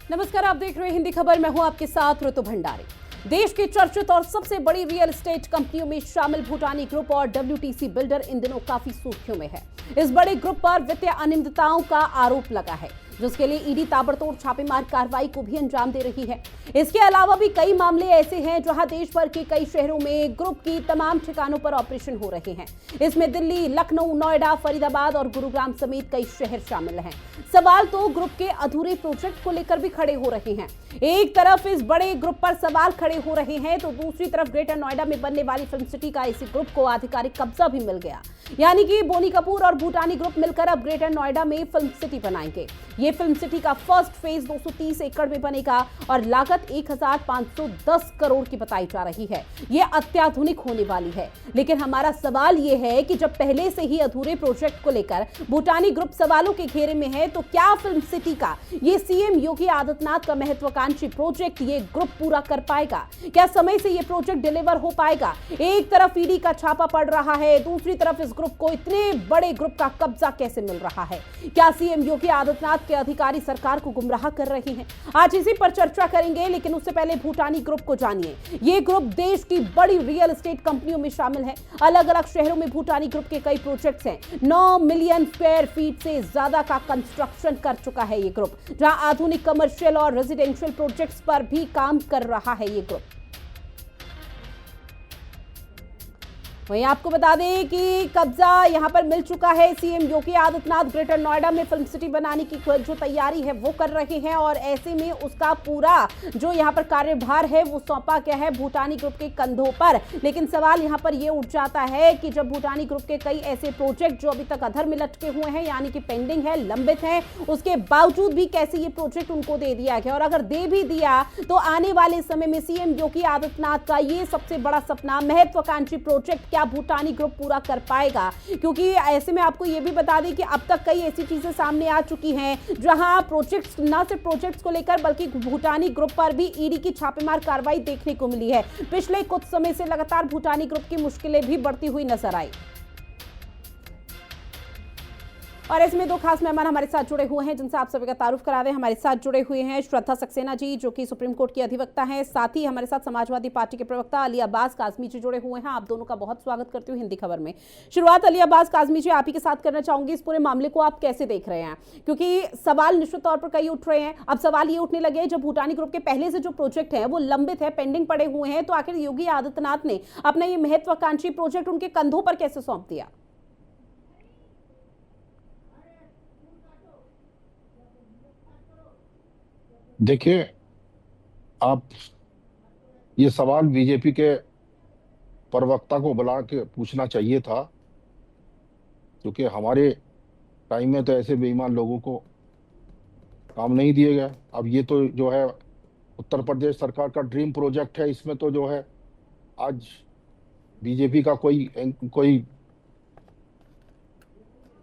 नमस्कार, आप देख रहे हैं हिंदी खबर। मैं हूं आपके साथ ऋतु भंडारी। देश की चर्चित और सबसे बड़ी रियल एस्टेट कंपनियों में शामिल भूटानी ग्रुप और डब्ल्यूटीसी बिल्डर इन दिनों काफी सुर्खियों में है। इस बड़े ग्रुप पर वित्तीय अनियमितताओं का आरोप लगा है, जिसके लिए ईडी ताबड़तोड़ छापेमार कार्रवाई को भी अंजाम दे रही है। इसके अलावा भी कई मामले ऐसे हैं जहां देश भर के कई शहरों में ग्रुप की तमाम ठिकानों पर ऑपरेशन हो रहे हैं। इसमें दिल्ली, लखनऊ, नोएडा, फरीदाबाद और गुरुग्राम समेत कई शहर शामिल हैं। सवाल तो ग्रुप के अधूरे प्रोजेक्ट को लेकर भी खड़े हो रहे हैं। एक तरफ इस बड़े ग्रुप पर सवाल खड़े हो रहे हैं, तो दूसरी तरफ ग्रेटर नोएडा में बनने वाली फिल्म सिटी का इसी ग्रुप को आधिकारिक कब्जा भी मिल गया। यानी कि बोनी कपूर और भूटानी ग्रुप मिलकर अब ग्रेटर नोएडा में फिल्म सिटी बनाएंगे। ये फिल्म सिटी का फर्स्ट फेज 230 एकड़ में बनेगा और लागत 1510 करोड़ की बताई जा रही है। ये अत्याधुनिक होने वाली है। लेकिन हमारा सवाल ये है कि जब पहले से ही अधूरे प्रोजेक्ट को लेकर भूटानी ग्रुप सवालों के घेरे में है, तो क्या फिल्म सिटी का ये सीएम योगी आदित्यनाथ का महत्वाकांक्षी प्रोजेक्ट ये ग्रुप पूरा कर पाएगा? क्या समय से ये प्रोजेक्ट डिलीवर हो पाएगा? एक तरफ ईडी का छापा पड़ रहा है, दूसरी तरफ इस ग्रुप को इतने बड़े ग्रुप का कब्जा कैसे मिल रहा है? क्या सीएम योगी आदित्यनाथ के अधिकारी सरकार को गुमराह कर रहे हैं? आज इसी पर चर्चा करेंगे, लेकिन उससे पहले भूटानी ग्रुप को जानिए। ये ग्रुप देश की बड़ी रियल एस्टेट कंपनियों में शामिल है। अलग अलग शहरों में भूटानी ग्रुप के कई प्रोजेक्ट्स हैं। 9 मिलियन स्क्वायर फीट से ज्यादा का कंस्ट्रक्शन कर चुका है ये ग्रुप, जहां आधुनिक कमर्शियल और रेजिडेंशियल प्रोजेक्ट्स पर भी काम कर रहा है ये ग्रुप। वहीं आपको बता दें कि कब्जा यहां पर मिल चुका है। सीएम योगी आदित्यनाथ ग्रेटर नोएडा में फिल्म सिटी बनाने की जो तैयारी है वो कर रहे हैं, और ऐसे में उसका पूरा जो यहां पर कार्यभार है वो सौंपा गया है भूटानी ग्रुप के कंधों पर। लेकिन सवाल यहां पर ये उठ जाता है कि जब भूटानी ग्रुप के कई ऐसे प्रोजेक्ट जो अभी तक अधर में लटके हुए हैं, यानी कि पेंडिंग है, लंबित है, उसके बावजूद भी कैसे ये प्रोजेक्ट उनको दे दिया गया? और अगर दे भी दिया तो आने वाले समय में सीएम योगी आदित्यनाथ का ये सबसे बड़ा सपना, महत्वाकांक्षी प्रोजेक्ट भूटानी ग्रुप पूरा कर पाएगा? क्योंकि ऐसे में आपको यह भी बता दें कि अब तक कई ऐसी चीजें सामने आ चुकी हैं जहां प्रोजेक्ट्स, न सिर्फ प्रोजेक्ट्स को लेकर बल्कि भूटानी ग्रुप पर भी ईडी की छापेमार कार्रवाई देखने को मिली है। पिछले कुछ समय से लगातार भूटानी ग्रुप की मुश्किलें भी बढ़ती हुई नजर आई। और इसमें दो खास मेहमान हमारे साथ जुड़े हुए हैं, जिनसे आप सभी का तारुफ करा दें। हमारे साथ जुड़े हुए हैं श्रद्धा सक्सेना जी, जो कि सुप्रीम कोर्ट की अधिवक्ता हैं। साथ ही हमारे साथ समाजवादी पार्टी के प्रवक्ता अली अब्बास काज़मी जी जुड़े हुए हैं। आप दोनों का बहुत स्वागत करती हूँ हिंदी खबर में। शुरुआत अली अब्बास काज़मी जी आप ही के साथ करना चाहूंगी। इस पूरे मामले को आप कैसे देख रहे हैं? क्योंकि सवाल निश्चित तौर पर कई उठ रहे हैं। अब सवाल ये उठने लगे, जब भूटानी ग्रुप के पहले से जो प्रोजेक्ट है वो लंबित है, पेंडिंग पड़े हुए हैं, तो आखिर योगी आदित्यनाथ ने अपना ये महत्वाकांक्षी प्रोजेक्ट उनके कंधों पर कैसे सौंप दिया? देखिए, आप ये सवाल बीजेपी के प्रवक्ता को बुला के पूछना चाहिए था, क्योंकि हमारे टाइम में तो ऐसे बेईमान लोगों को काम नहीं दिए गए। अब ये तो जो है उत्तर प्रदेश सरकार का ड्रीम प्रोजेक्ट है। इसमें तो जो है आज बीजेपी का कोई कोई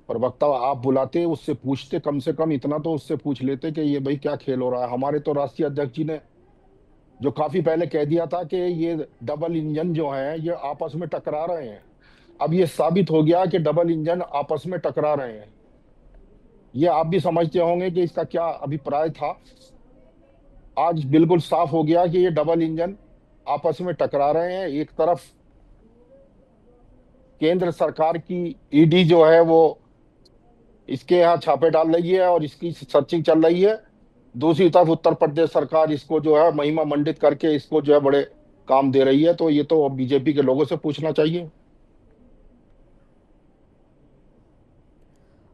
प्रवक्ता आप बुलाते, उससे पूछते, कम से कम इतना तो उससे पूछ लेते कि ये भाई क्या खेल हो रहा है। हमारे तो राष्ट्रीय अध्यक्ष जी ने जो काफी पहले कह दिया था कि ये डबल इंजन जो है ये आपस में टकरा रहे हैं। अब ये साबित हो गया कि डबल इंजन आपस में टकरा रहे हैं। ये आप भी समझते होंगे कि इसका क्या अभिप्राय था। आज बिल्कुल साफ हो गया कि ये डबल इंजन आपस में टकरा रहे हैं। एक तरफ केंद्र सरकार की ईडी जो है वो इसके यहाँ छापे डाल रही है और इसकी सर्चिंग चल रही है। दूसरी तरफ उत्तर प्रदेश सरकार इसको जो है महिमा मंडित करके इसको जो है बड़े काम दे रही है। तो ये तो बीजेपी के लोगों से पूछना चाहिए।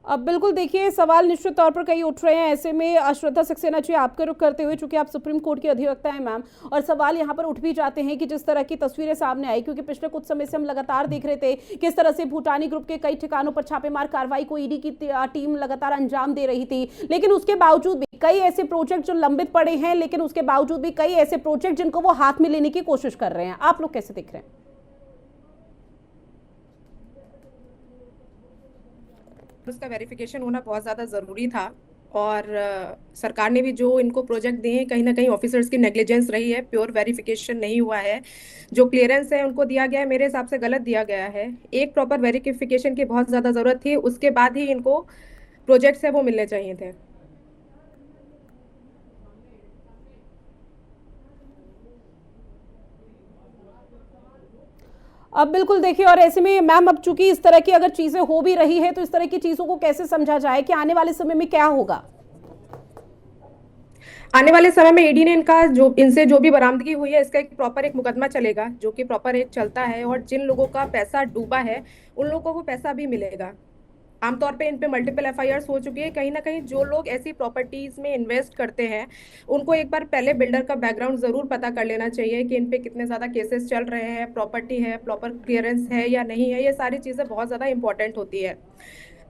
अब बिल्कुल देखिए, सवाल निश्चित तौर पर कई उठ रहे हैं। ऐसे में श्रद्धा सक्सेना जी आपका रुख करते हुए, चूंकि आप सुप्रीम कोर्ट की अधिवक्ता हैं मैम, और सवाल यहां पर उठ भी जाते हैं कि जिस तरह की तस्वीरें सामने आई, क्योंकि पिछले कुछ समय से हम लगातार देख रहे थे किस तरह से भूटानी ग्रुप के कई ठिकानों पर छापेमार कार्रवाई को ईडी की टीम लगातार अंजाम दे रही थी। लेकिन उसके बावजूद भी कई ऐसे प्रोजेक्ट जो लंबित पड़े हैं, लेकिन उसके बावजूद भी कई ऐसे प्रोजेक्ट जिनको वो हाथ में लेने की कोशिश कर रहे हैं। आप लोग कैसे देख रहे हैं? उसका वेरिफिकेशन होना बहुत ज़्यादा ज़रूरी था, और सरकार ने भी जो इनको प्रोजेक्ट दिए हैं, कहीं ना कहीं ऑफिसर्स की नेग्लिजेंस रही है। प्योर वेरिफिकेशन नहीं हुआ है। जो क्लियरेंस है उनको दिया गया है, मेरे हिसाब से गलत दिया गया है। एक प्रॉपर वेरिफिकेशन की बहुत ज़्यादा ज़रूरत थी, उसके बाद ही इनको प्रोजेक्ट्स है वो मिलने चाहिए थे। अब बिल्कुल देखिए, और ऐसे में मैम अब चूंकि इस तरह की अगर चीजें हो भी रही है तो इस तरह की चीजों को कैसे समझा जाए कि आने वाले समय में क्या होगा? आने वाले समय में ईडी ने इनसे जो भी बरामदगी हुई है इसका एक प्रॉपर एक मुकदमा चलेगा, जो कि प्रॉपर एक चलता है, और जिन लोगों का पैसा डूबा है उन लोगों को पैसा भी मिलेगा। आमतौर पे इन पे मल्टीपल एफआईआर हो चुकी है। कहीं ना कहीं जो लोग ऐसी प्रॉपर्टीज में इन्वेस्ट करते हैं उनको एक बार पहले बिल्डर का बैकग्राउंड जरूर पता कर लेना चाहिए कि इन पे कितने ज्यादा केसेस चल रहे हैं, प्रॉपर्टी है, प्रॉपर क्लियरेंस है या नहीं है। ये सारी चीजें बहुत ज्यादा इंपॉर्टेंट होती है।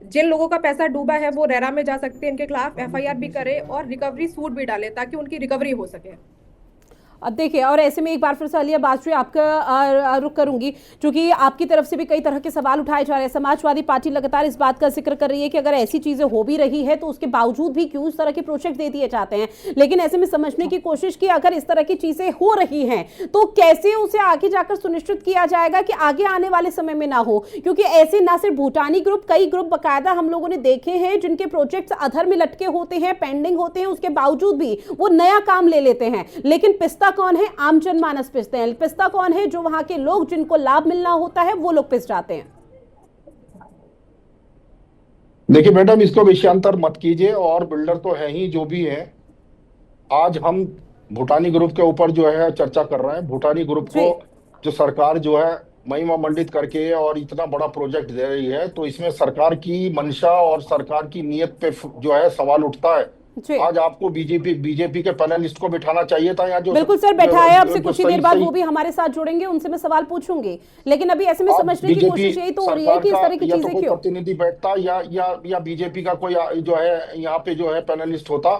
जिन लोगों का पैसा डूबा है वो रेरा में जा सकते हैं, इनके खिलाफ एफआईआर भी करे और रिकवरी सूट भी डाले ताकि उनकी रिकवरी हो सके। अब देखिए, और ऐसे में एक बार फिर से आलिया बाजरी आपका रुख करूंगी, क्योंकि आपकी तरफ से भी कई तरह के सवाल उठाए जा रहे हैं। समाजवादी पार्टी लगातार इस बात का जिक्र कर रही है कि अगर ऐसी चीजें हो भी रही है तो उसके बावजूद भी क्यों इस तरह के प्रोजेक्ट दे दिए जाते हैं। लेकिन ऐसे में समझने की कोशिश की, अगर इस तरह की चीजें हो रही हैं तो कैसे उसे आगे जाकर सुनिश्चित किया जाएगा कि आगे आने वाले समय में ना हो, क्योंकि ऐसे ना सिर्फ भूटानी ग्रुप, कई ग्रुप बाकायदा हम लोगों ने देखे हैं जिनके प्रोजेक्ट्स अधर में लटके होते हैं, पेंडिंग होते हैं, उसके बावजूद भी वो नया काम ले लेते हैं। लेकिन पिस्ता कौन है? आम जनमानस पिसते हैं। पिस्ता कौन है? जो वहां के लोग जिनको लाभ मिलना होता है वो लोग पिस जाते हैं। देखिए मैडम, इसको विषयांतर मत कीजिए, और बिल्डर तो है ही जो भी है। आज हम भूटानी ग्रुप के ऊपर जो है चर्चा कर रहे हैं। भूटानी ग्रुप को जो सरकार जो है महिमा मंडित करके और इतना बड़ा प्रोजेक्ट दे रही है, तो इसमें सरकार की मंशा और सरकार की नीयत पे जो है सवाल उठता है। आज आपको बीजेपी के पैनलिस्ट को बिठाना चाहिए था, या जो बिल्कुल सर बैठाया, आपसे कुछ ही देर बाद वो भी हमारे साथ जुड़ेंगे, उनसे मैं सवाल पूछूंगी। लेकिन अभी ऐसे में समझने की कोशिश यही तो हो रही है कि इस तरह की चीजें क्यों। प्रतिनिधि बैठता या बीजेपी का कोई जो है यहाँ पे जो है पैनलिस्ट होता,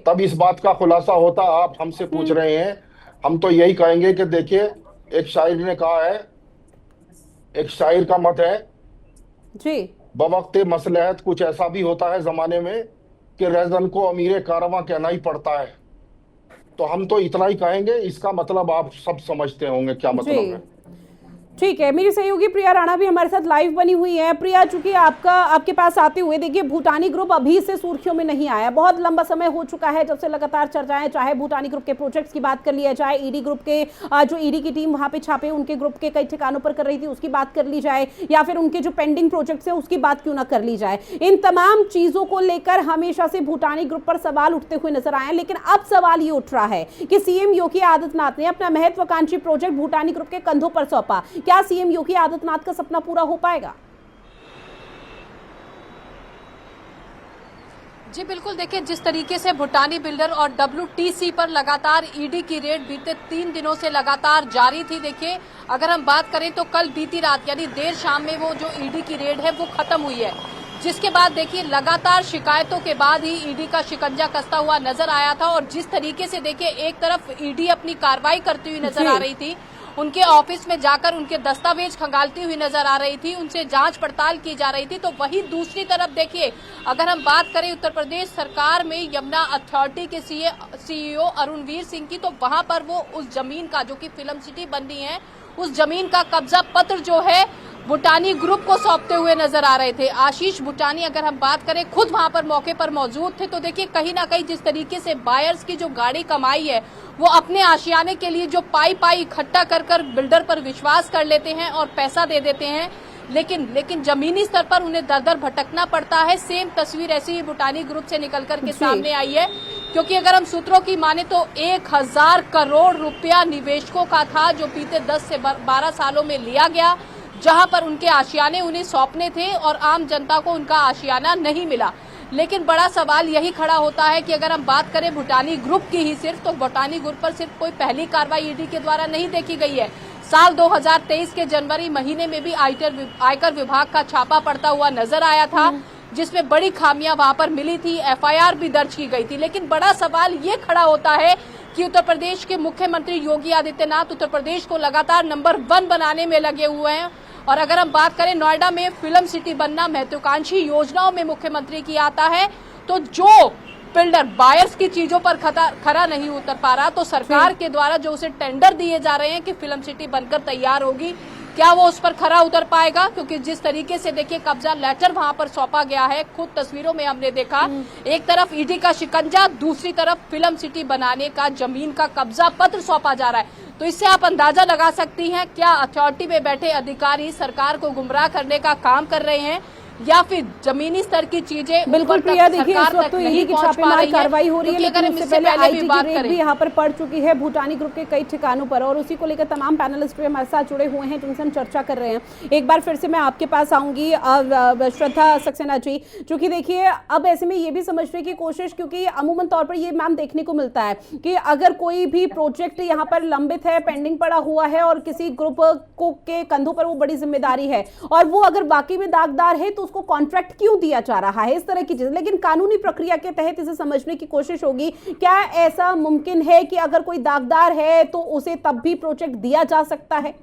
तब इस बात का खुलासा होता। आप हमसे पूछ रहे हैं, हम तो यही कहेंगे कि देखिए, एक शायर ने कहा है, एक शायर का मत है जी, बवक्ते मसलहत कुछ ऐसा भी होता है जमाने में कि रहजन को अमीरे कारवां कहना ही पड़ता है। तो हम तो इतना ही कहेंगे, इसका मतलब आप सब समझते होंगे क्या मतलब है। ठीक है, मेरी सहयोगी प्रिया राणा भी हमारे साथ लाइव बनी हुई है। प्रिया, चूंकि आपके पास आते हुए देखिए, भूटानी ग्रुप अभी से सुर्खियों में नहीं आया, बहुत लंबा समय हो चुका है जब से लगातार चर्चाएं, चाहे भूटानी ग्रुप के प्रोजेक्ट्स की बात कर लिया जाए, ईडी ग्रुप के जो ईडी की टीम वहां पे छापे उनके ग्रुप के कई ठिकानों पर कर रही थी उसकी बात कर ली जाए, या फिर उनके जो पेंडिंग प्रोजेक्ट्स है उसकी बात क्यों ना कर ली जाए। इन तमाम चीजों को लेकर हमेशा से भूटानी ग्रुप पर सवाल उठते हुए नजर आए। लेकिन अब सवाल ये उठ रहा है कि सीएम योगी आदित्यनाथ ने अपना महत्वाकांक्षी प्रोजेक्ट भूटानी ग्रुप के कंधों पर सौंपा। क्या सीएम योगी आदित्यनाथ का सपना पूरा हो पाएगा? जी बिल्कुल, देखिए जिस तरीके से भूटानी बिल्डर और डब्ल्यूटीसी पर लगातार ईडी की रेड बीते 3 दिनों से लगातार जारी थी। देखिए अगर हम बात करें तो कल बीती रात यानी देर शाम में वो जो ईडी की रेड है वो खत्म हुई है, जिसके बाद देखिए लगातार शिकायतों के बाद ही ईडी का शिकंजा कसता हुआ नजर आया था। और जिस तरीके से देखिए एक तरफ ईडी अपनी कार्रवाई करती हुई नजर आ रही थी, उनके ऑफिस में जाकर उनके दस्तावेज खंगालती हुई नजर आ रही थी, उनसे जांच पड़ताल की जा रही थी, तो वहीं दूसरी तरफ देखिए अगर हम बात करें उत्तर प्रदेश सरकार में यमुना अथॉरिटी के सीईओ अरुणवीर सिंह की, तो वहां पर वो उस जमीन का जो कि फिल्म सिटी बन रही है उस जमीन का कब्जा पत्र जो है भूटानी ग्रुप को सौंपते हुए नजर आ रहे थे। आशीष भूटानी अगर हम बात करें खुद वहां पर मौके पर मौजूद थे, तो देखिए कहीं ना कहीं जिस तरीके से बायर्स की जो गाड़ी कमाई है वो अपने आशियाने के लिए जो पाई इकट्ठा कर बिल्डर पर विश्वास कर लेते हैं और पैसा दे देते हैं, लेकिन जमीनी स्तर पर उन्हें दर दर भटकना पड़ता है। सेम तस्वीर ऐसी ही भूटानी ग्रुप से निकलकर के सामने आई है, क्योंकि अगर हम सूत्रों की माने तो 1000 करोड़ रुपया निवेशकों का था जो बीते 10 से 12 सालों में लिया गया, जहां पर उनके आशियाने उन्हें सौंपने थे और आम जनता को उनका आशियाना नहीं मिला। लेकिन बड़ा सवाल यही खड़ा होता है कि अगर हम बात करें भूटानी ग्रुप की ही सिर्फ, तो भूटानी ग्रुप पर सिर्फ कोई पहली कार्रवाई ईडी के द्वारा नहीं देखी गई है। साल 2023 के जनवरी महीने में भी आयकर विभाग का छापा पड़ता हुआ नजर आया था, जिसमें बड़ी खामियां वहां पर मिली थी, एफआईआर भी दर्ज की गई थी। लेकिन बड़ा सवाल ये खड़ा होता है कि उत्तर प्रदेश के मुख्यमंत्री योगी आदित्यनाथ उत्तर प्रदेश को लगातार नंबर 1 बनाने में लगे हुए हैं। और अगर हम बात करें नोएडा में फिल्म सिटी बनना महत्वाकांक्षी योजनाओं में मुख्यमंत्री की आता है, तो जो बिल्डर बायर्स की चीजों पर खरा नहीं उतर पा रहा, तो सरकार के द्वारा जो उसे टेंडर दिए जा रहे हैं कि फिल्म सिटी बनकर तैयार होगी, क्या वो उस पर खरा उतर पाएगा? क्योंकि जिस तरीके से देखिए कब्जा लेटर वहां पर सौंपा गया है, खुद तस्वीरों में हमने देखा, एक तरफ ईडी का शिकंजा, दूसरी तरफ फिल्म सिटी बनाने का जमीन का कब्जा पत्र सौंपा जा रहा है। तो इससे आप अंदाजा लगा सकती हैं क्या अथॉरिटी में बैठे अधिकारी सरकार को गुमराह करने का काम कर रहे हैं या फिर जमीनी स्तर की चीजें बिल्कुल प्रिया, देखिए इस वक्त तो ईडी की छापेमार कार्रवाई हो रही है, लेकिन इससे पहले आईटी की रेड भी यहाँ पर पड़ चुकी है भूटानी ग्रुप के कई ठिकानों पर, और उसी को लेकर तमाम पैनलिस्ट भी हमारे साथ जुड़े हुए हैं जिनसे हम चर्चा कर रहे हैं। एक बार फिर से मैं आपके पास आऊंगी श्रद्धा सक्सेना जी, क्योंकि देखिए अब ऐसे में ये भी समझने की कोशिश, क्योंकि अमूमन तौर पर ये मैम देखने को मिलता है कि अगर कोई भी प्रोजेक्ट यहाँ पर लंबित है, पेंडिंग पड़ा हुआ है और किसी ग्रुप को के कंधों पर वो बड़ी जिम्मेदारी है और वो अगर वाकई में दागदार है तो उसको कॉन्ट्रैक्ट क्यों दिया जा रहा है, इस तरह की चीज। लेकिन कानूनी प्रक्रिया के तहत इसे समझने की कोशिश होगी। क्या ऐसा मुमकिन है कि अगर कोई दागदार है तो उसे तब भी प्रोजेक्ट दिया जा सकता है?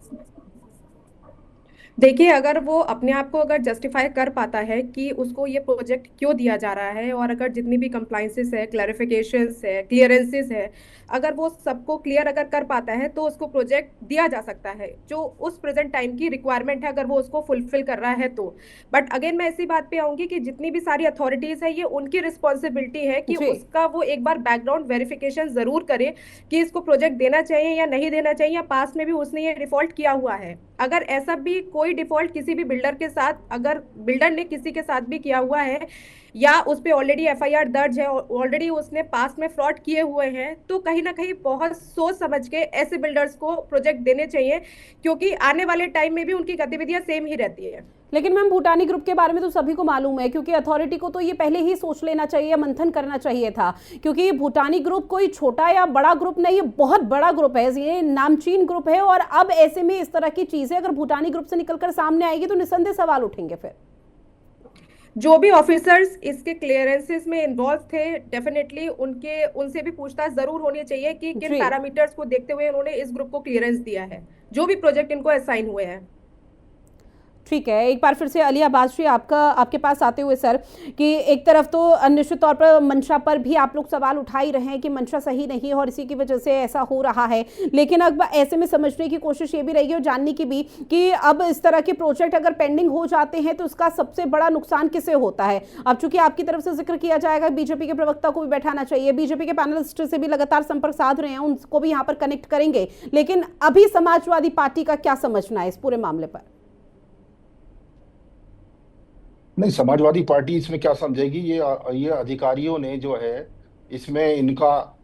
देखिए, अगर वो अपने आप को अगर जस्टिफाई कर पाता है कि उसको ये प्रोजेक्ट क्यों दिया जा रहा है, और अगर जितनी भी कंप्लाइंसेस है, क्लैरिफिकेशंस है, क्लियरेंसेस है, अगर वो सबको क्लियर अगर कर पाता है तो उसको प्रोजेक्ट दिया जा सकता है, जो उस प्रेजेंट टाइम की रिक्वायरमेंट है, अगर वो उसको फुलफिल कर रहा है तो। बट अगेन मैं इसी बात पे आऊंगी कि जितनी भी सारी अथॉरिटीज है, ये उनकी रिस्पॉन्सिबिलिटी है कि उसका वो एक बार बैकग्राउंड वेरिफिकेशन जरूर करे कि इसको प्रोजेक्ट देना चाहिए या नहीं देना चाहिए, या पास में भी उसने ये डिफॉल्ट किया हुआ है। अगर ऐसा भी कोई डिफॉल्ट किसी भी बिल्डर के साथ, अगर बिल्डर ने किसी के साथ भी किया हुआ है या उस पे ऑलरेडी एफआईआर दर्ज है, ऑलरेडी उसने पास में फ्रॉड किए हुए हैं, तो कहीं ना कहीं बहुत सोच समझ के ऐसे बिल्डर्स को प्रोजेक्ट देने चाहिए, क्योंकि आने वाले टाइम में भी उनकी गतिविधियां सेम ही रहती है। लेकिन मैम भूटानी ग्रुप के बारे में तो सभी को मालूम है, क्योंकि अथॉरिटी को तो ये पहले ही सोच लेना चाहिए, मंथन करना चाहिए था, क्योंकि भूटानी ग्रुप कोई छोटा या बड़ा ग्रुप नहीं, ये बहुत बड़ा ग्रुप है, ये नामचीन ग्रुप है। और अब ऐसे में इस तरह की चीजें अगर भूटानी ग्रुप से निकलकर सामने आएगी तो निस्संदेह सवाल उठेंगे। फिर जो भी ऑफिसर्स इसके क्लियरेंसेस में इन्वॉल्व थे, डेफिनेटली उनसे भी पूछताछ जरूर होनी चाहिए कि किन पैरामीटर्स को देखते हुए उन्होंने इस ग्रुप को क्लियरेंस दिया है, जो भी प्रोजेक्ट इनको असाइन हुए हैं। ठीक है, एक बार फिर से अली अब्बास जी आपके पास आते हुए सर, कि एक तरफ तो निश्चित तौर पर मंशा पर भी आप लोग सवाल उठा ही रहे हैं कि मंशा सही नहीं है और इसी की वजह से ऐसा हो रहा है, लेकिन अब ऐसे में समझने की कोशिश ये भी रहेगी और जानने की भी कि अब इस तरह के प्रोजेक्ट अगर पेंडिंग हो जाते हैं तो इसका सबसे बड़ा नुकसान किसे होता है। अब चूंकि आपकी तरफ से जिक्र किया जाएगा, बीजेपी के प्रवक्ता को भी बैठाना चाहिए, बीजेपी के पैनलिस्ट से भी लगातार संपर्क साध रहे हैं, उनको भी यहाँ पर कनेक्ट करेंगे, लेकिन अभी समाजवादी पार्टी का क्या समझना है इस पूरे मामले पर? नहीं, समाजवादी पार्टी इसमें क्या समझेगी, ये अधिकारियों ने जो है, इसमें इनका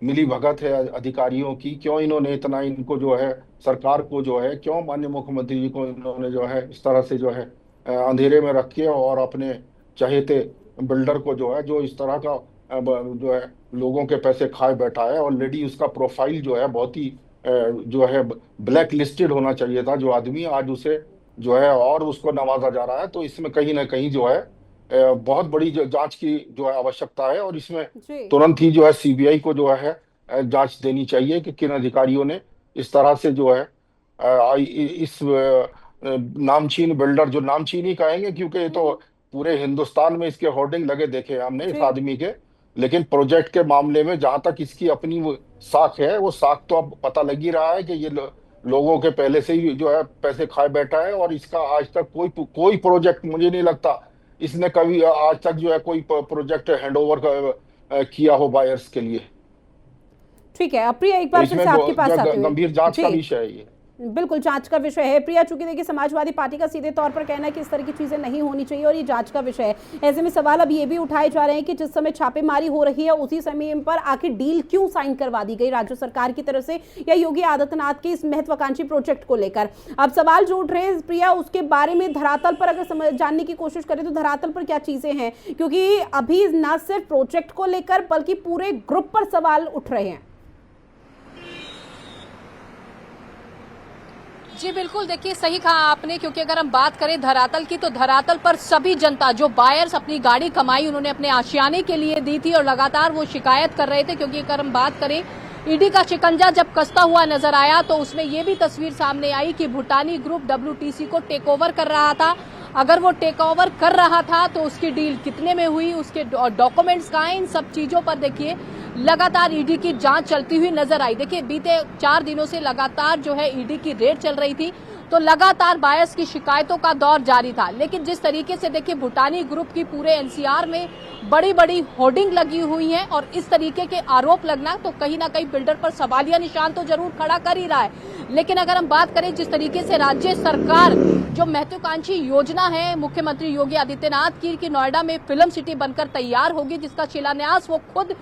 मिली भगत है अधिकारियों की। क्यों इन्होंने इतना इनको जो है, सरकार को जो है, क्यों माननीय मुख्यमंत्री जी को इन्होंने जो है इस तरह से जो है अंधेरे में रख के और अपने चहेते बिल्डर को जो है, जो इस तरह का जो है लोगों के पैसे खाए बैठा है, ऑलरेडी उसका प्रोफाइल जो है बहुत ही जो है ब्लैक लिस्टेड होना चाहिए था जो आदमी, आज उसे जो है और उसको नवाजा जा रहा है। तो इसमें कहीं ना कहीं जो है बहुत बड़ी जांच की जो है आवश्यकता है, और इसमें तुरंत ही जो है सीबीआई को जो है जांच देनी चाहिए कि किन अधिकारियों ने इस तरह से जो है इस नामचीन बिल्डर, जो नामचीन ही कहेंगे क्योंकि ये तो पूरे हिंदुस्तान में इसके होर्डिंग लगे देखे हमने इस आदमी के, लेकिन प्रोजेक्ट के मामले में जहां तक इसकी अपनी वो साख है, वो साख तो अब पता लग ही रहा है कि ये लोगों के पहले से ही जो है पैसे खाए बैठा है, और इसका आज तक कोई प्रोजेक्ट, मुझे नहीं लगता इसने कभी आज तक जो है कोई प्रोजेक्ट हैंडओवर किया हो बायर्स के लिए। ठीक है, प्रिया एक बार फिर से आपके पास आते हैं, गंभीर जांच का विषय है ये, बिल्कुल जांच का विषय है प्रिया। चूंकि देखिए समाजवादी पार्टी का सीधे तौर पर कहना है कि इस तरह की चीजें नहीं होनी चाहिए और ये जांच का विषय है, ऐसे में सवाल अब ये भी उठाए जा रहे हैं कि जिस समय छापेमारी हो रही है उसी समय पर आखिर डील क्यों साइन करवा दी गई राज्य सरकार की तरफ से या योगी आदित्यनाथ के इस महत्वाकांक्षी प्रोजेक्ट को लेकर। अब सवाल जो उठ रहे हैं प्रिया, उसके बारे में धरातल पर अगर जानने की कोशिश करें तो धरातल पर क्या चीजें हैं, क्योंकि अभी न सिर्फ प्रोजेक्ट को लेकर बल्कि पूरे ग्रुप पर सवाल उठ रहे हैं। जी बिल्कुल, देखिए सही कहा आपने, क्योंकि अगर हम बात करें धरातल की तो धरातल पर सभी जनता, जो बायर्स अपनी गाड़ी कमाई उन्होंने अपने आशियाने के लिए दी थी और लगातार वो शिकायत कर रहे थे, क्योंकि अगर हम बात करें ईडी का शिकंजा जब कसता हुआ नजर आया तो उसमें ये भी तस्वीर सामने आई कि भूटानी ग्रुप डब्ल्यूटीसी को टेक ओवर कर रहा था। अगर वो टेक ओवर कर रहा था तो उसकी डील कितने में हुई, उसके डॉक्यूमेंट्स कहाँ हैं, इन सब चीजों पर देखिए लगातार ईडी की जांच चलती हुई नजर आई। देखिए बीते 4 दिनों से लगातार जो है ईडी की रेड चल रही थी, तो तो लगातार बायर्स की शिकायतों का दौर जारी था। लेकिन जिस तरीके से देखिए भूटानी ग्रुप की पूरे एनसीआर में बड़ी बड़ी होर्डिंग लगी हुई हैं और इस तरीके के आरोप लगना तो कहीं ना कहीं बिल्डर पर सवालिया निशान तो जरूर खड़ा कर ही रहा है। लेकिन अगर हम बात करें जिस तरीके से राज्य सरकार जो महत्वाकांक्षी योजना है मुख्यमंत्री योगी आदित्यनाथ की कि नोएडा में फिल्म सिटी बनकर तैयार होगी, जिसका शिलान्यास वो खुद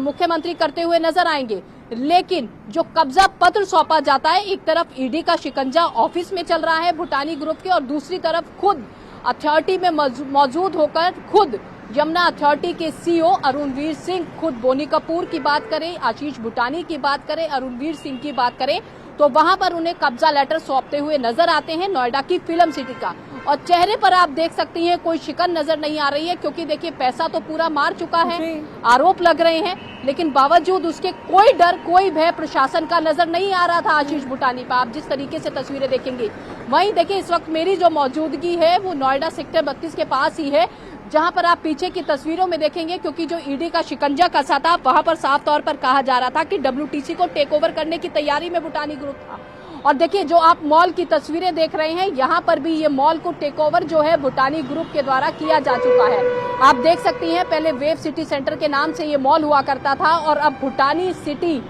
मुख्यमंत्री करते हुए नजर आएंगे, लेकिन जो कब्जा पत्र सौंपा जाता है, एक तरफ ईडी का शिकंजा ऑफिस में चल रहा है भूटानी ग्रुप के और दूसरी तरफ खुद अथॉरिटी में मौजूद होकर खुद यमुना अथॉरिटी के सीईओ अरुणवीर सिंह, खुद बोनी कपूर की बात करें, आशीष भूटानी की बात करें, अरुणवीर सिंह की बात करें तो वहां पर उन्हें कब्जा लेटर सौंपते हुए नजर आते हैं नोएडा की फिल्म सिटी का। और चेहरे पर आप देख सकती हैं कोई शिकन नजर नहीं आ रही है, क्योंकि देखिए पैसा तो पूरा मार चुका है, आरोप लग रहे हैं, लेकिन बावजूद उसके कोई डर कोई भय प्रशासन का नजर नहीं आ रहा था आशीष भूटानी पर। आप जिस तरीके से तस्वीरें देखेंगे, वहीं देखिए इस वक्त मेरी जो मौजूदगी है वो नोएडा सेक्टर 32 के पास ही है, जहां पर आप पीछे की तस्वीरों में देखेंगे, क्योंकि जो ईडी का शिकंजा कसा था वहां पर साफ तौर पर कहा जा रहा था कि डब्ल्यूटीसी को टेक ओवर करने की तैयारी में भूटानी ग्रुप था। और देखिए जो आप मॉल की तस्वीरें देख रहे हैं, यहां पर भी ये मॉल को टेक ओवर जो है भूटानी ग्रुप के द्वारा किया जा चुका है। आप देख सकती हैं पहले वेव सिटी सेंटर के नाम से ये मॉल हुआ करता था और अब भूटानी सिटी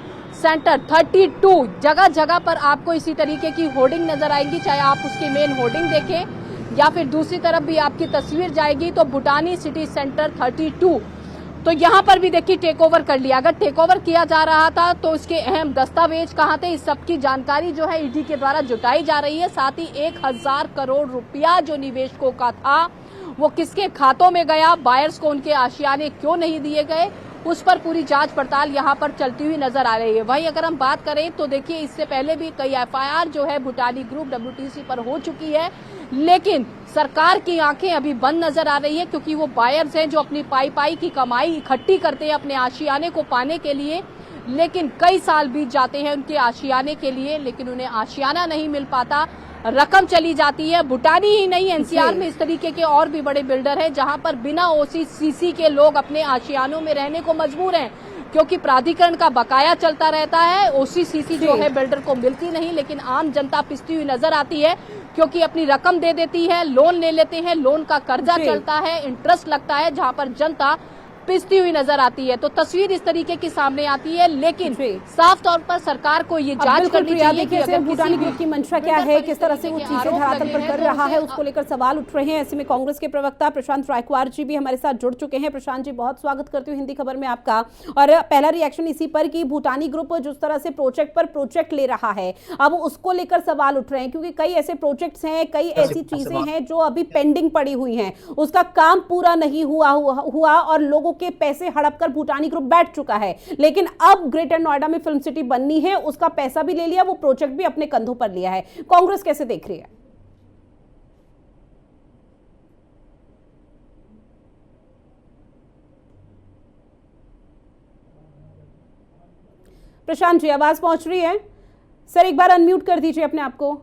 सेंटर 32 जगह जगह पर आपको इसी तरीके की होर्डिंग नजर आएगी, चाहे आप उसकी मेन होर्डिंग देखें या फिर दूसरी तरफ भी आपकी तस्वीर जाएगी तो भूटानी सिटी सेंटर 32। तो यहाँ पर भी देखिए टेक ओवर कर लिया। अगर टेक ओवर किया जा रहा था तो इसके अहम दस्तावेज कहाँ थे, इस सब की जानकारी जो है ईडी के द्वारा जुटाई जा रही है। साथ ही 1000 करोड़ रुपया जो निवेशकों का था वो किसके खातों में गया, बायर्स को उनके आशियाने क्यों नहीं दिए गए, उस पर पूरी जांच पड़ताल यहां पर चलती हुई नजर आ रही है। वहीं अगर हम बात करें तो देखिए इससे पहले भी कई एफआईआर जो है भूटानी ग्रुप डब्ल्यूटीसी पर हो चुकी है, लेकिन सरकार की आंखें अभी बंद नजर आ रही है, क्योंकि वो बायर्स हैं जो अपनी पाई की कमाई इकट्ठी करते हैं अपने आशियाने को पाने के लिए, लेकिन कई साल बीत जाते हैं उनके आशियाने के लिए, लेकिन उन्हें आशियाना नहीं मिल पाता, रकम चली जाती है। भूटानी ही नहीं, एनसीआर में इस तरीके के और भी बड़े बिल्डर हैं जहां पर बिना ओसीसीसी के लोग अपने आशियानों में रहने को मजबूर हैं, क्योंकि प्राधिकरण का बकाया चलता रहता है। ओसीसीसी जो है बिल्डर को मिलती नहीं, लेकिन आम जनता पिसती हुई नजर आती है, क्योंकि अपनी रकम दे देती है, लोन ले लेते हैं, लोन का कर्जा चलता है, इंटरेस्ट लगता है, जहां पर जनता पिसती हुई नजर आती है। तो तस्वीर इस तरीके की सामने आती है, लेकिन साफ तौर पर सरकार को ये जांच करनी चाहिए कि अगर भूटानी ग्रुप की मंशा क्या है, किस तरह से वो चीजें धरातल पर कर रहा है, उसको लेकर सवाल उठ रहे हैं। ऐसे में कांग्रेस के प्रवक्ता प्रशांत रायकवार जी भी हमारे साथ जुड़ चुके हैं। प्रशांत जी, बहुत स्वागत करती हूँ हिंदी खबर में आपका। और पहला रिएक्शन इसी पर कि भूटानी ग्रुप जिस तरह से प्रोजेक्ट पर प्रोजेक्ट ले रहा है, अब उसको लेकर सवाल उठ रहे हैं, क्योंकि कई ऐसे प्रोजेक्ट्स हैं, कई ऐसी चीजें हैं जो अभी पेंडिंग पड़ी हुई हैं, उसका काम पूरा नहीं हुआ और लोगों के पैसे हड़प कर भूटानी ग्रुप बैठ चुका है। लेकिन अब ग्रेटर नोएडा में फिल्म सिटी बननी है, उसका पैसा भी ले लिया, वो प्रोजेक्ट भी अपने कंधों पर लिया है। कांग्रेस कैसे देख रही है? प्रशांत जी, आवाज पहुंच रही है? सर एक बार अनम्यूट कर दीजिए अपने आप को।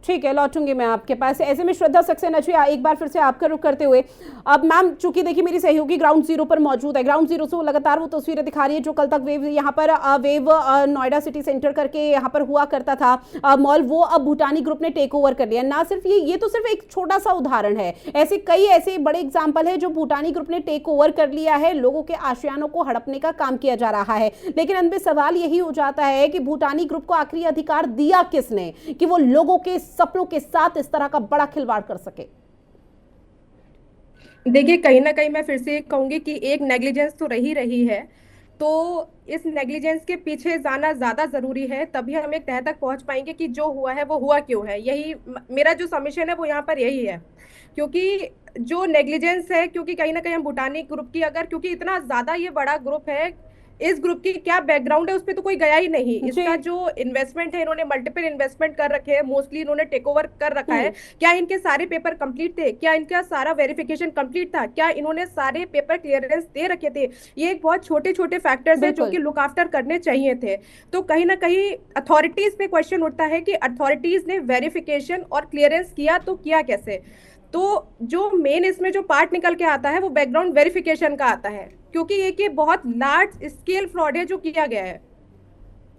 ठीक है, लौटूंगी मैं आपके पास। ऐसे में श्रद्धा सक्सेना जी, एक बार फिर से आपका रुख करते हुए, अब मैम चूंकि देखिए मेरी सहयोगी ग्राउंड जीरो पर मौजूद है, ग्राउंड जीरो से वो लगातार वो तस्वीरें दिखा रही है जो कल तक वेव यहाँ पर वेव नोएडा सिटी सेंटर करके यहाँ पर हुआ करता था मॉल, वो अब भूटानी ग्रुप ने टेक ओवर कर लिया। ना सिर्फ ये तो सिर्फ एक छोटा सा उदाहरण है, ऐसे कई ऐसे बड़े एग्जाम्पल है जो भूटानी ग्रुप ने टेक ओवर कर लिया है, लोगों के आशियानों को हड़पने का काम किया जा रहा है। लेकिन अंत में सवाल यही हो जाता है कि भूटानी ग्रुप को आखिरी अधिकार दिया किसने कि वो लोगों के सपनों के साथ इस तरह का बड़ा खिलवाड़ कर सके? देखिए, कहीं ना कहीं मैं फिर से कहूंगी कि एक नेग्लिजेंस तो रही है, तो इस नेग्लिजेंस के पीछे जाना ज्यादा जरूरी है, तभी हम एक तह तक पहुंच पाएंगे कि जो हुआ है वो हुआ क्यों है। यही मेरा जो सबमिशन है वो यहाँ पर यही है, क्योंकि जो नेग्लिजेंस है, क्योंकि कहीं ना कहीं हम भूटानी ग्रुप की अगर, क्योंकि इतना ज्यादा ये बड़ा ग्रुप है, इस ग्रुप की क्या बैकग्राउंड है उस पर तो कोई गया ही नहीं। इसका जो इन्वेस्टमेंट है, इन्होंने मल्टीपल इन्वेस्टमेंट कर रखे हैं, मोस्टली इन्होंने टेक ओवर कर रखा है। क्या इनके सारे पेपर कंप्लीट थे? क्या इनका सारा वेरिफिकेशन कंप्लीट था? क्या इन्होंने सारे पेपर क्लियरेंस दे रखे थे? ये एक बहुत छोटे छोटे फैक्टर्स है जो कि लुक आफ्टर करने चाहिए थे। तो कहीं ना कहीं अथॉरिटीज पे क्वेश्चन उठता है कि अथॉरिटीज ने वेरिफिकेशन और क्लियरेंस किया तो किया कैसे? तो जो मेन इसमें जो पार्ट निकल के आता है वो बैकग्राउंड वेरिफिकेशन का आता है, क्योंकि ये बहुत लार्ज स्केल फ्रॉड है जो किया गया है।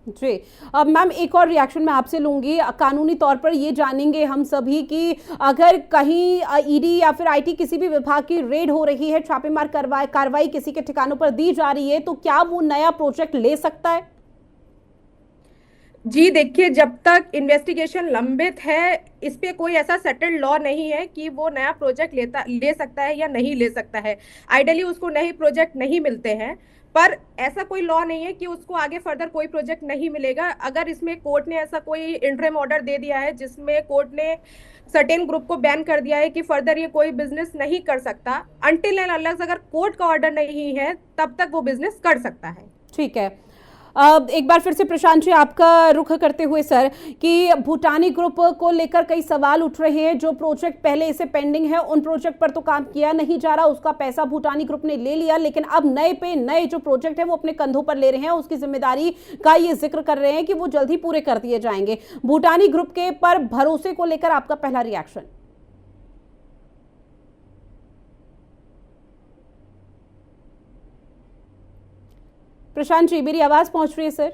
जी, अब मैम एक और रिएक्शन मैं आपसे लूंगी। कानूनी तौर पर ये जानेंगे हम सभी कि अगर कहीं ईडी या फिर आईटी किसी भी विभाग की रेड हो रही है, छापेमार कार्रवाई किसी के ठिकानों पर दी जा रही है, तो क्या वो नया प्रोजेक्ट ले सकता है? जी देखिए, जब तक इन्वेस्टिगेशन लंबित है, इस पे कोई ऐसा सेटल्ड लॉ नहीं है कि वो नया प्रोजेक्ट ले सकता है या नहीं ले सकता है। आइडियली उसको नए प्रोजेक्ट नहीं मिलते हैं, पर ऐसा कोई लॉ नहीं है कि उसको आगे फर्दर कोई प्रोजेक्ट नहीं मिलेगा। अगर इसमें कोर्ट ने ऐसा कोई इंटरिम ऑर्डर दे दिया है जिसमें कोर्ट ने सर्टेन ग्रुप को बैन कर दिया है कि फर्दर ये कोई बिजनेस नहीं कर सकता, अनटिल एंड अनलेस अगर कोर्ट का ऑर्डर नहीं है तब तक वो बिजनेस कर सकता है। ठीक है, एक बार फिर से प्रशांत जी आपका रुख करते हुए सर, कि भूटानी ग्रुप को लेकर कई सवाल उठ रहे हैं। जो प्रोजेक्ट पहले इसे पेंडिंग है उन प्रोजेक्ट पर तो काम किया नहीं जा रहा, उसका पैसा भूटानी ग्रुप ने ले लिया, लेकिन अब नए पे नए जो प्रोजेक्ट है वो अपने कंधों पर ले रहे हैं, उसकी जिम्मेदारी का ये जिक्र कर रहे हैं कि वो जल्द ही पूरे कर दिए जाएंगे। भूटानी ग्रुप के पर भरोसे को लेकर आपका पहला रिएक्शन? प्रशांत जी, मेरी आवाज पहुंच रही है सर?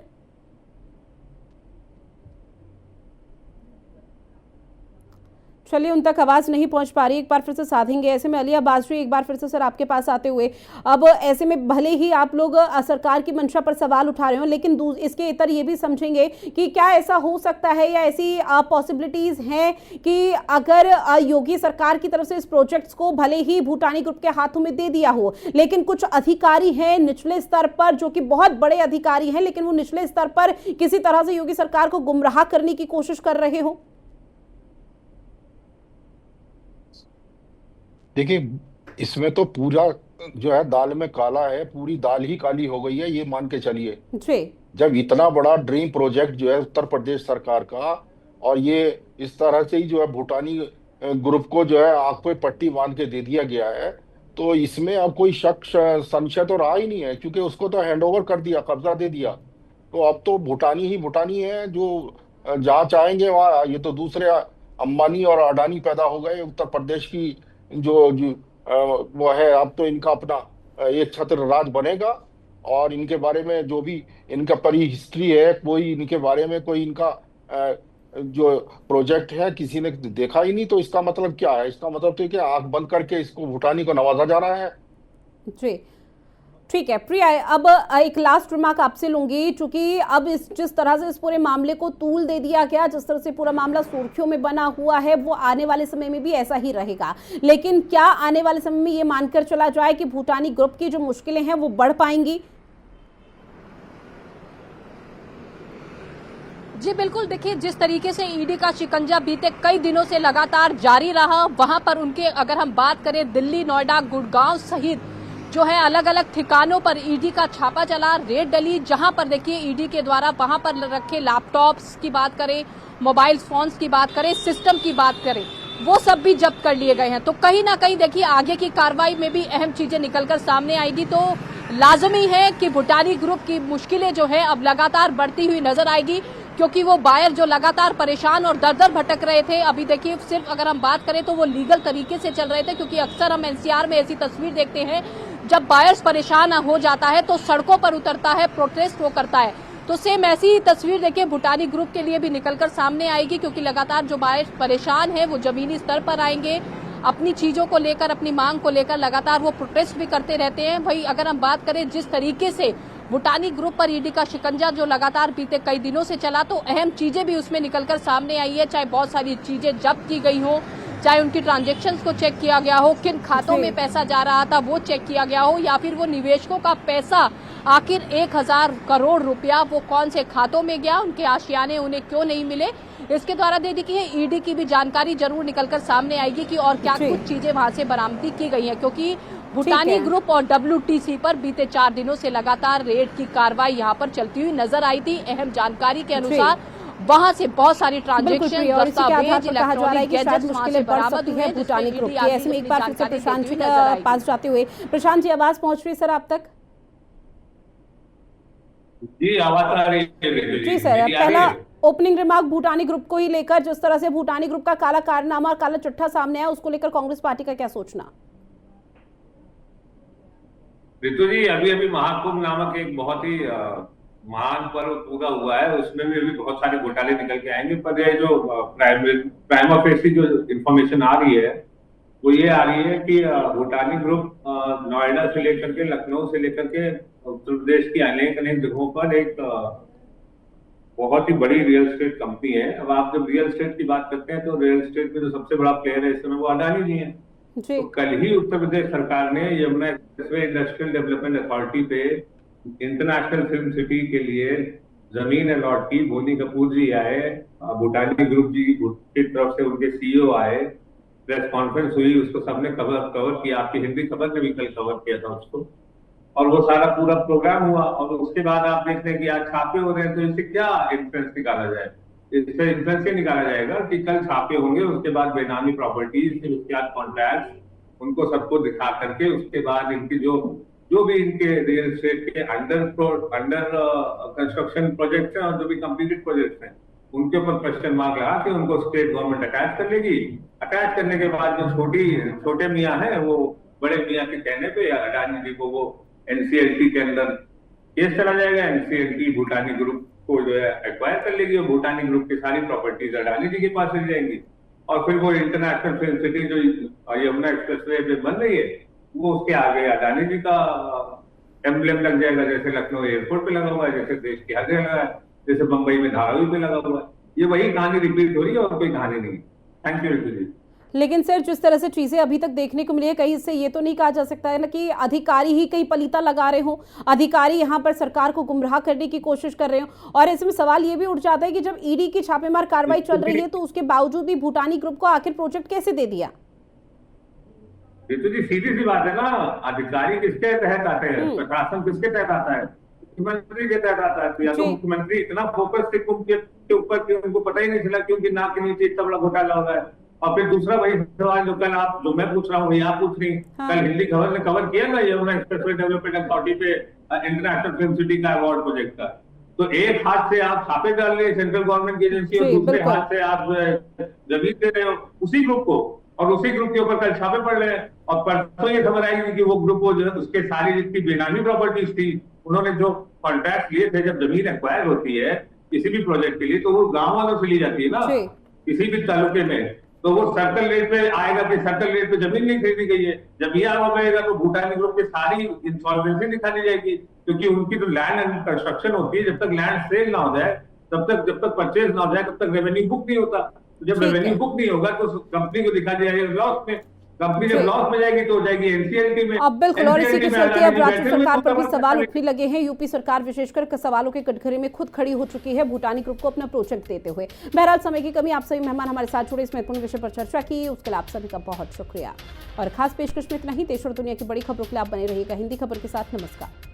चलिए, उन तक आवाज नहीं पहुंच पा रही, एक बार फिर से साधेंगे। ऐसे में अलिया बाजरी, एक बार फिर से सर आपके पास आते हुए, अब ऐसे में भले ही आप लोग सरकार की मंशा पर सवाल उठा रहे हो, लेकिन इसके इतर ये भी समझेंगे कि क्या ऐसा हो सकता है या ऐसी पॉसिबिलिटीज हैं कि अगर योगी सरकार की तरफ से इस प्रोजेक्ट्स को भले ही भूटानी ग्रुप के हाथों में दे दिया हो, लेकिन कुछ अधिकारी हैं निचले स्तर पर जो कि बहुत बड़े अधिकारी हैं, लेकिन वो निचले स्तर पर किसी तरह से योगी सरकार को गुमराह करने की कोशिश कर रहे हो? देखिए, इसमें तो पूरा जो है दाल में काला है, पूरी दाल ही काली हो गई है, ये मान के चलिए। जी, जब इतना बड़ा ड्रीम प्रोजेक्ट जो है उत्तर प्रदेश सरकार का, और ये इस तरह से ही जो है भूटानी ग्रुप को जो है आंख पे पट्टी बांध के दे दिया गया है, तो इसमें अब कोई शक संशय तो रहा ही नहीं है, क्योंकि उसको तो हैंडओवर कर दिया, कब्जा दे दिया। तो अब तो भूटानी ही भूटानी है, जो जहाँ चाहेंगे वहाँ। ये तो दूसरे अंबानी और अडानी पैदा हो गए उत्तर प्रदेश की जो वो है। अब तो इनका अपना एक छत्र राज बनेगा, और इनके बारे में जो भी इनका परी हिस्ट्री है, कोई इनके बारे में कोई इनका जो प्रोजेक्ट है किसी ने देखा ही नहीं। तो इसका मतलब क्या है? इसका मतलब तो कि आंख बंद करके इसको भूटानी को नवाजा जा रहा है। जी, ठीक है। प्रिया, अब एक लास्ट रिमार्क आपसे लूंगी, चूंकि अब जिस तरह से इस पूरे मामले को तूल दे दिया गया, जिस तरह से पूरा मामला सुर्खियों में बना हुआ है, वो आने वाले समय में भी ऐसा ही रहेगा। लेकिन क्या आने वाले समय में ये मानकर चला जाए कि भूटानी ग्रुप की जो मुश्किलें हैं वो बढ़ पाएंगी? जी बिल्कुल, देखिए जिस तरीके से ईडी का शिकंजा बीते कई दिनों से लगातार जारी रहा, वहां पर उनके अगर हम बात करें दिल्ली, नोएडा, गुड़गांव सहित जो है अलग अलग ठिकानों पर ईडी का छापा चला, रेड डली, जहां पर देखिए ईडी के द्वारा वहां पर रखे लैपटॉप्स की बात करें, मोबाइल फोन्स की बात करें, सिस्टम की बात करें, वो सब भी जब्त कर लिए गए हैं। तो कहीं ना कहीं देखिए आगे की कार्रवाई में भी अहम चीजें निकलकर सामने आएगी। तो लाजमी है कि भूटानी ग्रुप की मुश्किलें जो है अब लगातार बढ़ती हुई नजर आएगी, क्योंकि वो बायर जो लगातार परेशान और दर दर भटक रहे थे, अभी देखिए सिर्फ अगर हम बात करें तो वो लीगल तरीके से चल रहे थे, क्योंकि अक्सर हम एनसीआर में ऐसी तस्वीर देखते हैं जब बायर्स परेशान हो जाता है तो सड़कों पर उतरता है, प्रोटेस्ट वो करता है। तो सेम ऐसी ही तस्वीर देखिए भूटानी ग्रुप के लिए भी निकलकर सामने आएगी, क्योंकि लगातार जो बायर्स परेशान है वो जमीनी स्तर पर आएंगे, अपनी चीजों को लेकर, अपनी मांग को लेकर लगातार वो प्रोटेस्ट भी करते रहते हैं। भाई अगर हम बात करें जिस तरीके से भूटानी ग्रुप पर ईडी का शिकंजा जो लगातार बीते कई दिनों से चला, तो अहम चीजें भी उसमें निकलकर सामने आई है, चाहे बहुत सारी चीजें जब्त की गई हो, चाहे उनकी ट्रांजैक्शंस को चेक किया गया हो, किन खातों में पैसा जा रहा था वो चेक किया गया हो, या फिर वो निवेशकों का पैसा आखिर 1000 करोड़ रुपया वो कौन से खातों में गया, उनके आशियाने उन्हें क्यों नहीं मिले। इसके द्वारा दे दी कि ईडी की भी जानकारी जरूर निकलकर सामने आएगी कि और क्या कुछ चीजें वहां से बरामदी की गई है, क्योंकि भूटानी ग्रुप और WTC पर बीते 4 दिनों से लगातार रेड की कार्रवाई यहां पर चलती हुई नजर आई थी। अहम जानकारी के अनुसार वहां से बहुत सारी ट्रांजैक्शन, दस्तावेज, इलेक्ट्रॉनिक गैजेट्स वहां से बरामद हुए हैं भूटानी ग्रुप की। ऐसे में एक बार फिर से प्रशांत जी के पास जाते हुए, प्रशांत जी आवाज पहुंच रही है सर आप तक? जी आवाज आ रही है। जी सर, ओपनिंग रिमार्क भूटानी ग्रुप को ही लेकर, जिस तरह से भूटानी ग्रुप का काला कारनामा और काला चिट्ठा सामने आया, उसको लेकर कांग्रेस पार्टी का क्या सोचना? रितु जी, अभी महाकुंभ नामक एक बहुत ही महान पर्व पूरा हुआ है, उसमें भी अभी बहुत सारे घोटाले निकल के आएंगे। पर ये जो प्राइमा फेसी जो इंफॉर्मेशन आ रही है वो ये आ रही है कि भूटानी ग्रुप नोएडा से लेकर के, लखनऊ से लेकर के उत्तर प्रदेश की अनेक जगहों पर एक बहुत ही बड़ी रियल एस्टेट कंपनी है। अब आप जब रियल एस्टेट की बात करते हैं तो रियल एस्टेट में जो सबसे बड़ा प्लेयर है इस समय वो अडानी जी है। तो कल ही उत्तर प्रदेश सरकार ने Yamuna expressway industrial development authority पे इंटरनेशनल फिल्म सिटी के लिए जमीन अलॉट की। बोनी कपूर जी आए, भूटानी ग्रुप जी की तरफ से उनके सीईओ आए, प्रेस कॉन्फ्रेंस हुई, उसको सबने कवर किया। आपकी हिंदी खबर ने भी कल कवर किया था उसको, और वो सारा पूरा प्रोग्राम हुआ। और उसके बाद आप देखते हैं कि आज छापे हो रहे हैं, तो इससे क्या इन्फ्लुएंस निकाला जाए? इससे इन्फ्लुएंस ये निकाला जाएगा कि कल छापे होंगे, उसके बाद बेनामी प्रॉपर्टीज, फिर उसके बाद कॉन्ट्रैक्ट, उनको सबको दिखा करके उसके बाद इनकी जो भी इनके रियल एस्टेट के अंडर कंस्ट्रक्शन प्रोजेक्ट्स हैं और जो भी कंप्लीटेड प्रोजेक्ट्स हैं उनके ऊपर क्वेश्चन मार्क लगा के उनको स्टेट गवर्नमेंट अटैच कर लेगी। अटैच करने के बाद जो छोटे मियाँ हैं वो बड़े मियाँ के कहने पे अडानी जी को वो एनसीएलटी के अंदर केस चला जाएगा। एनसीएलटी भूटानी ग्रुप को जो है एक्वायर कर लेगी और भूटानी ग्रुप की सारी प्रॉपर्टीज अडानी जी के पास चली जाएंगी। और फिर वो इंटरनेशनल फिल्म सिटी जो यमुना एक्सप्रेसवे पे बन रही है वो उसके आगे अडानी जी का एम्ब्लेम लग जाएगा, जैसे लखनऊ एयरपोर्ट पे लगा हुआ है, जैसे देश की हर जगह लगा है, जैसे बंबई में धारावी पे लगा हुआ है। ये वही कहानी रिपीट हो रही है और कोई कहानी नहीं। थैंक यू रितु जी। लेकिन सर, जिस तरह से चीजें अभी तक देखने को मिली है, कहीं से ये तो नहीं कहा जा सकता है ना कि अधिकारी ही कहीं पलीता लगा रहे हो, अधिकारी यहाँ पर सरकार को गुमराह करने की कोशिश कर रहे हो। और इसमें सवाल ये भी उठ जाता है कि जब ईडी की छापेमार कार्रवाई चल रही है तो उसके बावजूद भी भूटानी ग्रुप को आखिर प्रोजेक्ट कैसे दे दिया? रितु जी, सीधी सी बात है ना, अधिकारी किसके तहत आते हैं, प्रशासन किसके तहत आता है? मुख्यमंत्री के तहत आता है। तो या तो मुख्यमंत्री इतना फोकस थे उनके ऊपर कि उनको पता ही नहीं चला कि उनकी नाक के नीचे इतना बड़ा घोटाला हो रहा है। और फिर दूसरा वही सवाल जो कल आप जो मैं पूछ रहा हूँ वही आप पूछ रही। कल हिंदी खबर ने कवर किया ना यमुना एक्सप्रेसवे डेवलपमेंट अथॉरिटी पे इंटरनेशनल फिल्म सिटी का अवार्ड प्रोजेक्ट का। तो एक हाथ से आप छापे डाल रहे सेंट्रल गवर्नमेंट की एजेंसी और दूसरे हाथ से आप जमीन दे रहे हो उसी ग्रुप को, और उसी ग्रुप के ऊपर कल छापे पड़ रहे हैं। और परसों ये खबर आएगी कि वो ग्रुप वो जो है उसके सारी जितनी बेनामी प्रॉपर्टीज थी, उन्होंने जो कॉन्ट्रैक्ट लिए थे, जब जमीन एक्वायर होती है किसी भी प्रोजेक्ट के लिए तो वो गांव वालों से ली जाती है ना, किसी भी तालुके में। तो वो सर्कल रेट पे आएगा कि सर्कल रेट पे जमीन नहीं खरीदी गई है। जब ये आरोप रहेगा तो भूटानी ग्रुप की सारी इंसॉल्वेंसी दिखाई जाएगी, क्योंकि उनकी जो लैंड एंड कंस्ट्रक्शन होती है, जब तक लैंड सेल ना हो जाए जब तक परचेज ना हो जाए तब तक रेवेन्यू बुक नहीं होता। तो जब रेवेन्यू बुक नहीं होगा तो कंपनी को दिखा दिया जाएगा लॉस में। कंपनी जब लॉस में जाएगी तो हो जाएगी एनसीएलटी में। अब बिल्कुल, और इसी के चलते अब राज्य सरकार पर भी सवाल उठने लगे हैं। यूपी सरकार विशेषकर सवालों के कटघरे में खुद खड़ी हो चुकी है भूटानी ग्रुप को अपना प्रोजेक्ट देते हुए। बहरहाल, समय की कमी, आप सभी मेहमान हमारे साथ जुड़े, इस महत्वपूर्ण विषय पर चर्चा की, उसके लिए आप सभी का बहुत शुक्रिया। और खास पेशकश में इतना ही। देश और दुनिया की बड़ी खबरों के लिए आप बने रहिएगा हिंदी खबर के साथ। नमस्कार।